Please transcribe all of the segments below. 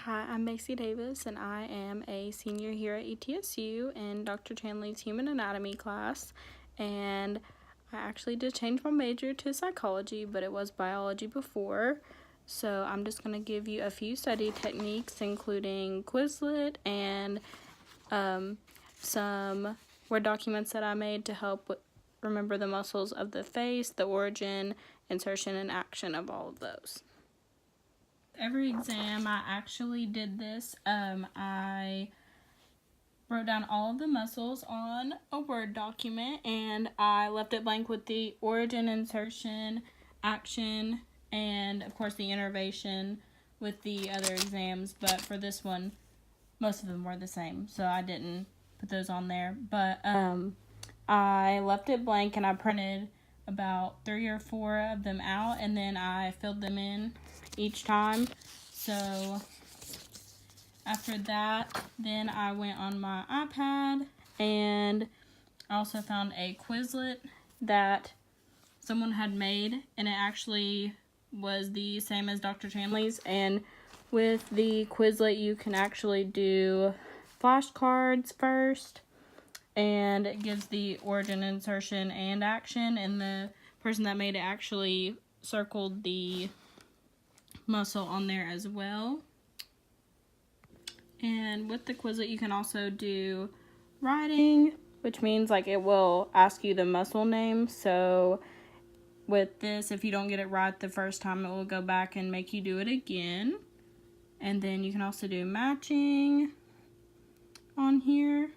Hi, I'm Macy Davis, and I am a senior here at ETSU in Dr. Chandley's Human Anatomy class. And I actually did change my major to psychology, but it was biology before. So I'm just going to give you a few study techniques, including Quizlet and some Word documents that I made to help remember the muscles of the face, the origin, insertion, and action of all of those. Every exam I actually did this. I wrote down all of the muscles on a Word document, and I left it blank with the origin, insertion, action, and of course the innervation with the other exams. But for this one, most of them were the same, so I didn't put those on there. But I left it blank, and I printed about 3 or 4 of them out, and then I filled them in each time. So after that, then I went on my iPad, and I also found a Quizlet that someone had made, and it actually was the same as Dr. Chandley's. And with the Quizlet, you can actually do flashcards first, and it gives the origin, insertion, and action, and the person that made it actually circled the muscle on there as well. And with the Quizlet, you can also do writing, which means like it will ask you the muscle name. So with this, if you don't get it right the first time, it will go back and make you do it again. And then you can also do matching on here.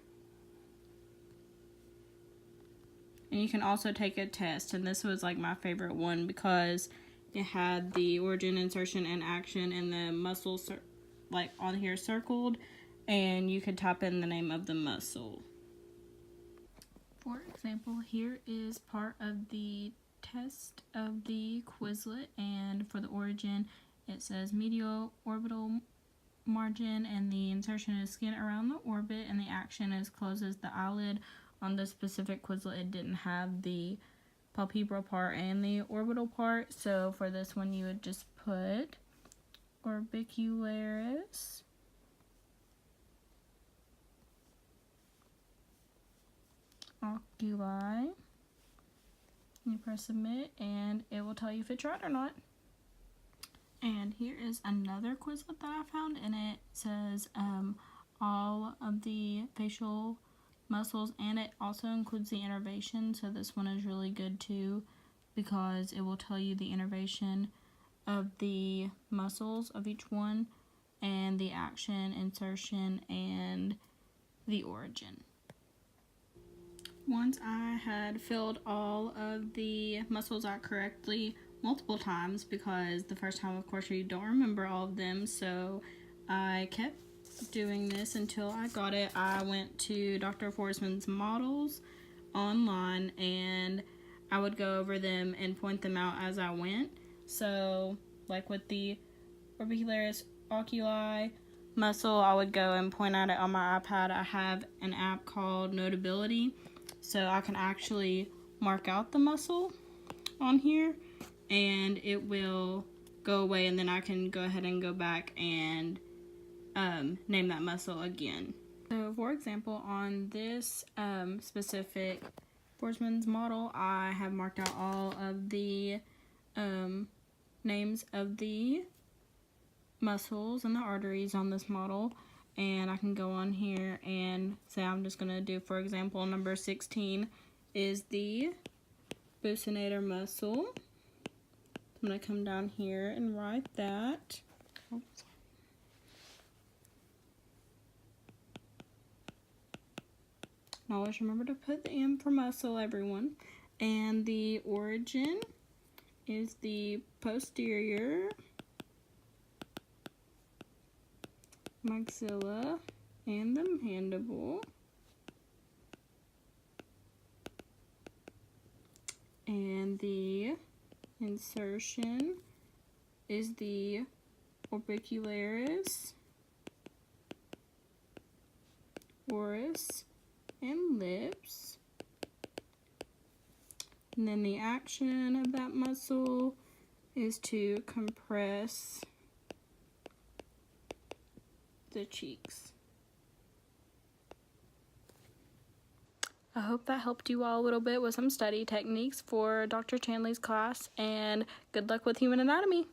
And you can also take a test, and this was like my favorite one because it had the origin, insertion, and action, and the muscles like on here circled, and you could type in the name of the muscle. For example, here is part of the test of the Quizlet, and for the origin, it says medial orbital margin, and the insertion is skin around the orbit, and the action is closes the eyelid. On the specific Quizlet, it didn't have the palpebral part and the orbital part, so for this one you would just put orbicularis, oculi, you press submit, and it will tell you if it's right or not. And here is another Quizlet that I found, and it says all of the facial muscles, and it also includes the innervation, so this one is really good too because it will tell you the innervation of the muscles of each one, and the action, insertion, and the origin. Once I had filled all of the muscles out correctly multiple times, because the first time of course you don't remember all of them, so I kept doing this until I got it. I went to Dr. Forsman's models online, and I would go over them and point them out as I went. So like with the orbicularis oculi muscle, I would go and point at it on my iPad. I have an app called Notability, so I can actually mark out the muscle on here, and it will go away, and then I can go ahead and go back and name that muscle again. So for example, on this specific Forsman's model, I have marked out all of the names of the muscles and the arteries on this model, and I can go on here and say I'm just going to do, for example, number 16 is the buccinator muscle. I'm going to come down here and write that. Oops. And always remember to put the M for muscle, everyone. And the origin is the posterior maxilla and the mandible. And the insertion is the orbicularis, oris, and lips. And then the action of that muscle is to compress the cheeks. I hope that helped you all a little bit with some study techniques for Dr. Chandley's class, and good luck with human anatomy.